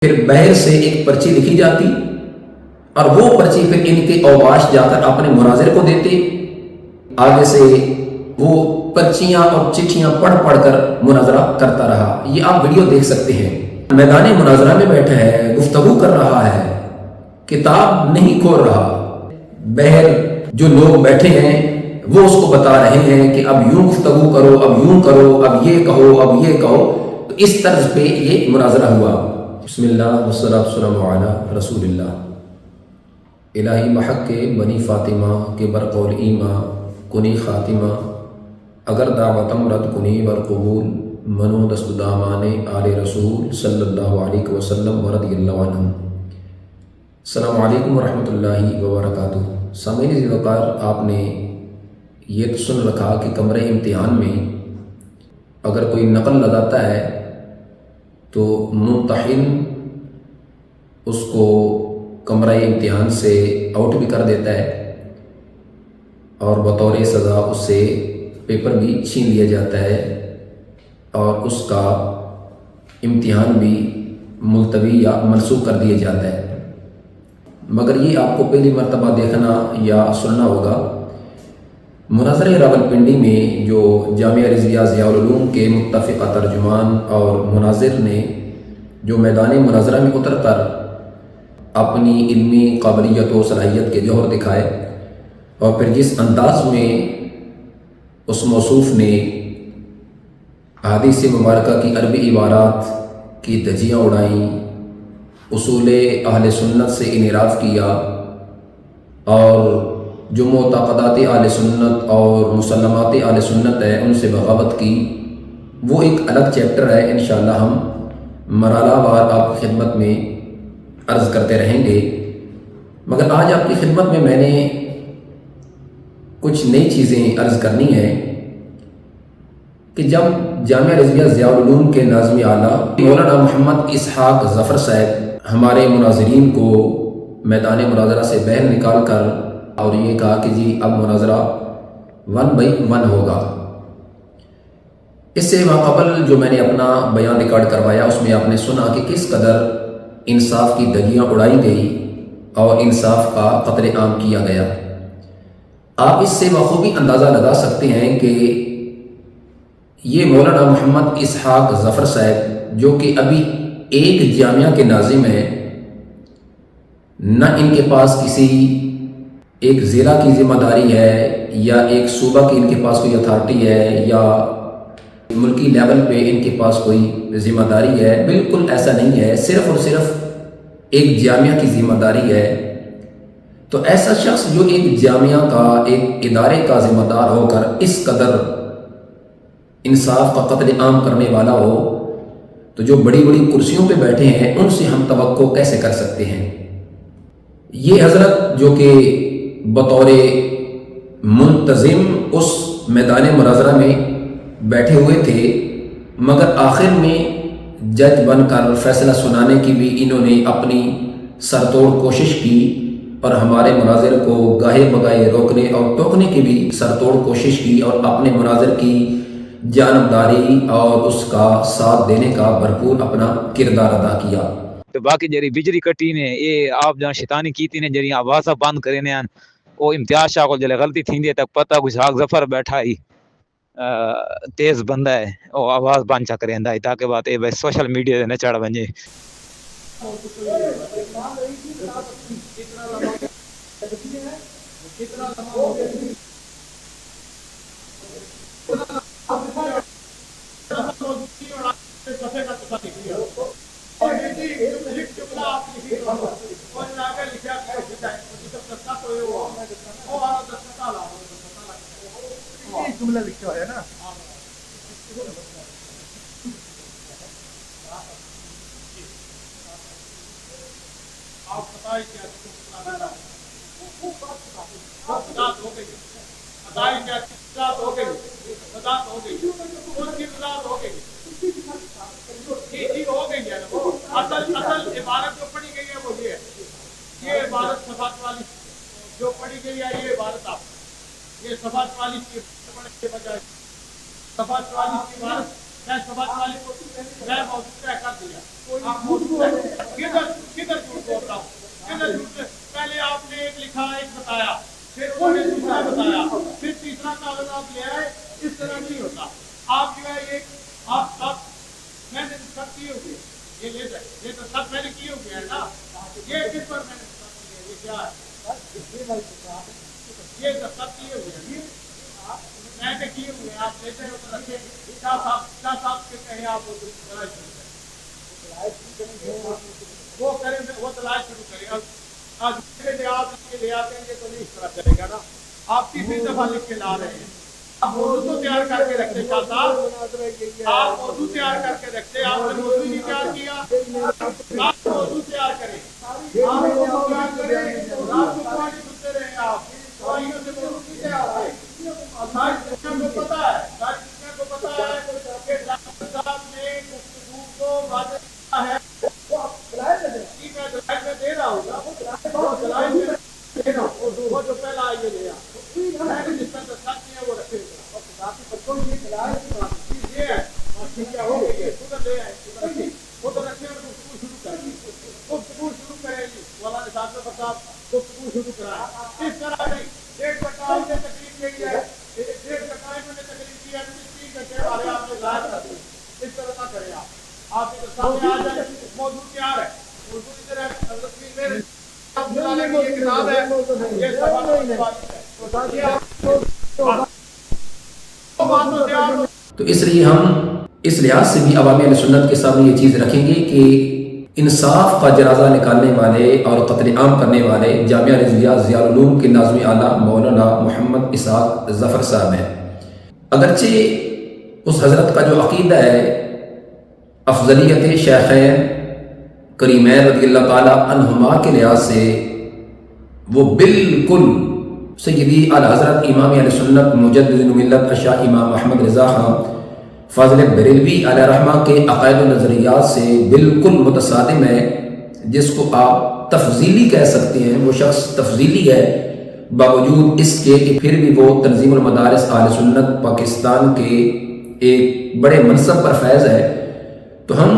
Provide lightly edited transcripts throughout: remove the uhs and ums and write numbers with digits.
پھر بہر سے ایک پرچی لکھی جاتی اور وہ پرچی پھر ان کے اوباش جا کر اپنے مناظر کو دیتے. آگے سے وہ پرچیاں اور چٹھیاں پڑھ پڑھ کر مناظرہ کرتا رہا. یہ آپ ویڈیو دیکھ سکتے ہیں. میدان مناظرہ میں بیٹھا ہے، گفتگو کر رہا ہے، کتاب نہیں کھول رہا. بہر جو لوگ بیٹھے ہیں وہ اس کو بتا رہے ہیں کہ اب یوں گفتگو کرو، اب یوں کرو، اب یہ کہو، اب یہ کہو. تو اس طرز پہ یہ مناظرہ ہوا. بسم اللہ والصلاۃ والسلام علی رسول اللہ. الہی محق کے بنی فاطمہ کے برقول ایماں کنی خاتمہ، اگر دعوتم رد کنی ورقبول، منو دست دامان آل رسول صلی اللہ علیہ وسلم ورضی اللہ عنہ. السلام علیکم ورحمۃ اللہ وبرکاتہ. سامعین ذی وقار، آپ نے یہ تو سن رکھا کہ کمرے امتحان میں اگر کوئی نقل لگاتا ہے تو ممتحن اس کو کمرہ امتحان سے آؤٹ بھی کر دیتا ہے اور بطور سزا اس سے پیپر بھی چھین لیا جاتا ہے اور اس کا امتحان بھی ملتوی یا منسوخ کر دیا جاتا ہے. مگر یہ آپ کو پہلی مرتبہ دیکھنا یا سننا ہوگا. مناظرہ راولپنڈی میں جو جامعہ رضویہ ضیاء العلوم کے متفقہ ترجمان اور مناظر نے جو میدان مناظرہ میں اتر کر اپنی علمی قابلیت و صلاحیت کے جوہر دکھائے اور پھر جس انداز میں اس موصوف نے احادیث مبارکہ کی عربی عبارات کی دھجیاں اڑائیں، اصول اہل سنت سے انحراف کیا اور جو معتقدات اہل سنت اور مسلمات اہل سنت ہے ان سے بغاوت کی، وہ ایک الگ چیپٹر ہے. انشاءاللہ ہم مرحلہ وار آپ کی خدمت میں عرض کرتے رہیں گے. مگر آج آپ کی خدمت میں نے کچھ نئی چیزیں عرض کرنی ہے کہ جب جامعہ رضویہ ضیاء العلوم کے ناظم اعلیٰ مولانا محمد اسحاق ظفر صاحب ہمارے مناظرین کو میدان مناظرہ سے باہر نکال کر اور یہ کہا کہ جی اب مناظرہ 1x1 ہوگا. اس سے ماقبل جو میں نے اپنا بیان ریکارڈ کروایا اس میں آپ نے سنا کہ کس قدر انصاف کی دھجیاں اڑائی گئی اور انصاف کا قتل عام کیا گیا. آپ اس سے بخوبی اندازہ لگا سکتے ہیں کہ یہ مولانا محمد اسحاق ظفر صاحب جو کہ ابھی ایک جامعہ کے ناظم ہیں، نہ ان کے پاس کسی ایک ضلع کی ذمہ داری ہے یا ایک صوبہ کی ان کے پاس کوئی اتھارٹی ہے یا ملکی لیول پہ ان کے پاس کوئی ذمہ داری ہے. بالکل ایسا نہیں ہے، صرف اور صرف ایک جامعہ کی ذمہ داری ہے. تو ایسا شخص جو ایک جامعہ کا ایک ادارے کا ذمہ دار ہو کر اس قدر انصاف کا قتل عام کرنے والا ہو تو جو بڑی بڑی کرسیوں پہ بیٹھے ہیں ان سے ہم توقع کیسے کر سکتے ہیں. یہ حضرت جو کہ بطور منتظم اس میدان مناظرہ میں بیٹھے ہوئے تھے، مگر آخر میں جج بن کر فیصلہ سنانے کی بھی انہوں نے اپنی سرتوڑ کوشش کی اور ہمارے مناظر کو گاہے بگاہے روکنے اور ٹوکنے کی بھی سرتوڑ کوشش کی اور اپنے مناظر کی جانبداری اور اس کا ساتھ دینے کا بھرپور اپنا کردار ادا کیا. تو باقی جری بجلی کٹی نے یہ آپ جہاں شیطانی کیتی نے جری آواز بند کرے نے وہ امتیاز شاہ کو جلے غلطی تھی تک پتہ کچھ حق ظفر بیٹھا ہی تیز بندہ ہے وہ آواز بند چا کریں تاکہ بات یہ سوشل میڈیا سے نہ چڑھ بنجے. جملہ لکھا ہے نا آپ بتائیں کیا ہو گئی بتائیں کیا ہو گئی ہو گئی کون سی ہو گئی ہو گئی ہے اصل عبارت جو پڑھی گئی ہے وہ یہ عبارت صفات والی جو پڑھی گئی ہے یہ عبارت آپ یہ صفات والی کی پڑھنے کے بجائے صفات والی کی عبارت मैं शफात वाली को मैं मौजूद तय कर दिया, आप मौजूद है, किधर किधर झूठ बोल रहा हूँ, किधर झूठ? पहले आपने एक लिखा एक बताया, फिर उन्होंने दूसरा बताया, फिर तीसरा कागज आप ले आए। इस तरह नहीं होता। आप जो है ये आप मैंने सब किए हुए, ये तो सब मैंने किए हुए है ना। ये किस पर मैंने ये क्या है, ये तो सब किए हुए हैं, मैंने किए हुए। आप लेते हो तो रखे, क्या साहब के कहे आप वो करें, वो तलाश शुरू करें। आज ले आते हैं, ये तो नहीं इस तरह चलेगा ना। आप तीसरी दफा लिख के ला रहे हैं। आप मौजूद तो तैयार करके रखते शाह साहब, आप मौजूद तैयार करके रखते, आपने मौजूद नहीं तैयार किया। आप मौजूद तैयार करें, आप मौजूद तैयार करें, रात को पानी सुनते रहे आप, दवाइयों से मौजूद नहीं तैयार आए। सारी दुनिया को पता है, सारी दुनिया को पता है कि डॉक्टर साहब ने गुफ्तगू को वादे किया है। ठीक है, दलाइल में दे रहा हूँ ना, वो दलाइल में दे रहा हूँ, वो जो पहला ये लिया मैंने जिसमें दस्तार किया वो रखे, बच्चों की ये है क्या हो गई है, उधर ले आए, वो तो रखे और गुफ्तगू शुरू करेगी, गुफ्तगू शुरू करेगी वाला साहब ने बता गुफ्तगू शुरू कराया। इस तरह नहीं, 1 घंटा आपने तकलीफ की है, 1 घंटा इन्होंने तकलीफ की है, 3 घंटे वाले आपने लाया कर दिए। इस तरह ना करें आप इधर सामने आ जाए, मौजूद तैयार है, मौजूद इधर है, तस्वीर मेरे बुलाने की ये किताब है, ये सवाल है। तो इसलिए हम इस लिहाज से भी अवामी अहले सुन्नत के सामने ये चीज़ रखेंगे कि इंसाफ का जनाजा निकालने वाले और कत्ल आम करने वाले जामिया रिज़विया ज़िया उल-उलूम के नाज़िम आला मौलाना मोहम्मद इसहाक़ ज़फ़र साहब हैं। अगरचे उस हज़रत का जो अक़ीदा है अफजलियत शेखैन करीमैन रज़ियल्लाहु ताला अन्हुमा के लिहाज से वो बिल्कुल सय्यदी आला हज़रत इमाम अहले सुन्नत मुजद्दिदुल मिल्लत शाह इमाम अहमद रज़ा खां फ़ाज़िल बरेलवी अलैहि रहमा के अक़ायद व नज़रियात से बिल्कुल मुतसादिम है, जिसको आप तफज़ीली कह सकते हैं। वो शख्स तफज़ीली है बावजूद इसके कि फिर भी वो तंज़ीमुल मदारिस अहले सुन्नत पाकिस्तान के एक बड़े मनसब पर फैज़ है। तो हम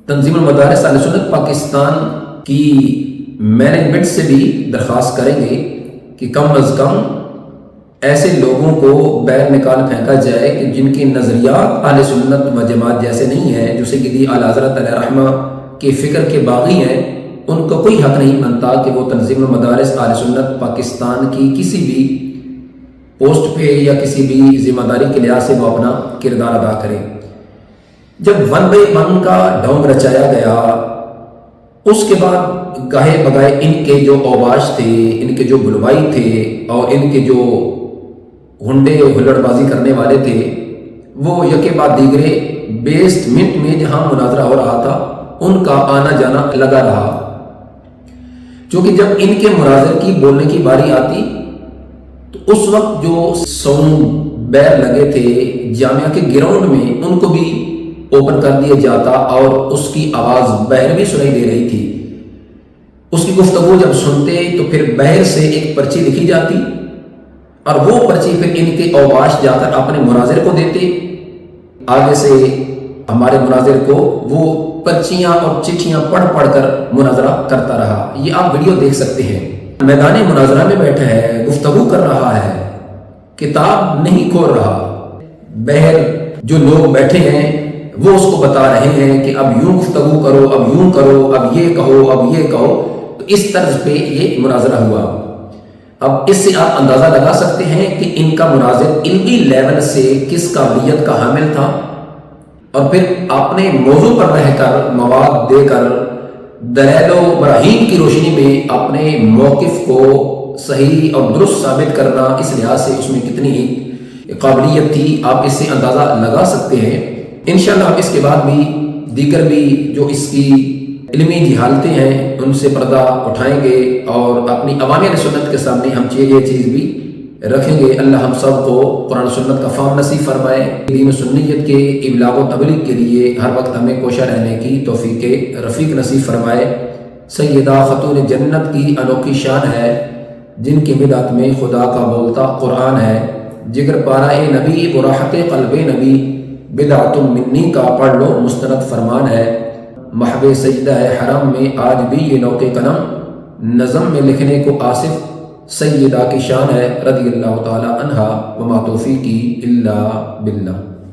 तंज़ीमुल मदारिस अहले सुन्नत पाकिस्तान की मैनेजमेंट से भी दरख्वास्त करेंगे कि कम अज़ कम ऐसे लोगों को बैर निकाल फेंका जाए कि जिनके नज़रियात अहले सुन्नत व जमात जैसे नहीं हैं, जो सय्यदी आला हज़रत अलैहि रहमा के फ़िक्र के बागी हैं। उनका कोई हक़ नहीं बनता कि वो तंज़ीमुल मदारिस अहले सुन्नत पाकिस्तान की किसी भी पोस्ट पे या किसी भी जिम्मेदारी के लिहाज से वो अपना किरदार अदा करें। जब 1 by 1 का ढोंग रचाया गया, उसके बाद गाहे बगाए इनके जो औबाश थे, इनके जो बुलवाई थे और इनके जो हुंडे हुल्लड़बाजी करने वाले थे, वो यके बाद दीगरे बेसमेंट में जहां मुनाजरा हो रहा था उनका आना जाना लगा रहा। क्योंकि जब इनके मुनाजर की बोलने की बारी आती तो उस वक्त जो साउंड बैर लगे थे जामिया के ग्राउंड में, उनको भी ओपन कर दिया जाता और उसकी आवाज़ बाहर भी सुनाई दे रही थी। उसकी गुफ्तगू जब सुनते तो फिर बाहर से एक पर्ची लिखी जाती और वो पर्ची फिर इनके औबाश जाकर अपने मुनाजिर को देते। आगे से हमारे मुनाजिर को वो पर्चियाँ और चिट्ठियाँ पढ़ पढ़ कर मुनाजरा करता रहा। ये आप वीडियो देख सकते हैं। मैदान मुनाजरा में बैठा है, गुफ्तगू कर रहा है, किताब नहीं खोल रहा। बाहर जो लोग बैठे हैं वो उसको बता रहे हैं कि अब यूं गुफ्तगू करो, अब यूं करो, अब ये कहो, अब ये कहो। तो इस तर्ज पे ये मुनाजरा हुआ। अब इससे आप अंदाज़ा लगा सकते हैं कि इनका मुनाजिर इल्मी लेवल से किस काबिलियत का हामिल था। और फिर आपने मौजू पर रहकर मवाद देकर दलाइल व बराहीन की रोशनी में अपने मौक़िफ़ को सही और दुरुस्त साबित करना, इस लिहाज से उसमें कितनी काबिलियत थी आप इससे अंदाज़ा लगा सकते हैं। इंशाअल्लाह आप इसके बाद भी दीगर भी जो इसकी इल्मी जहालतें हैं उनसे पर्दा उठाएंगे और अपनी अवामी अहले सुन्नत के सामने हम ये चीज़ भी रखेंगे। अल्लाह हम सब को कुरान सुन्नत का फाहम नसीब फरमाए। दीन सुन्नियत के इबलाग व तबलीग के लिए हर वक्त हमें कोशा रहने की तौफीक रफ़ीक नसीब फरमाए। सैयदा खतून जन्नत की अनोखी शान है, जिनकी मिदात में खुदा का बोलता कुरान है। जिगर पारा नबी बुराहत क़ल्ब नबी, بدعتم منی کا پڑھ لو، مستند فرمان ہے۔ محو سجدہ حرم میں آج بھی یہ نوق قلم نظم میں لکھنے کو آصف سیدہ کی شان ہے رضی اللہ تعالی عنہا، وما توفیقی الا باللہ۔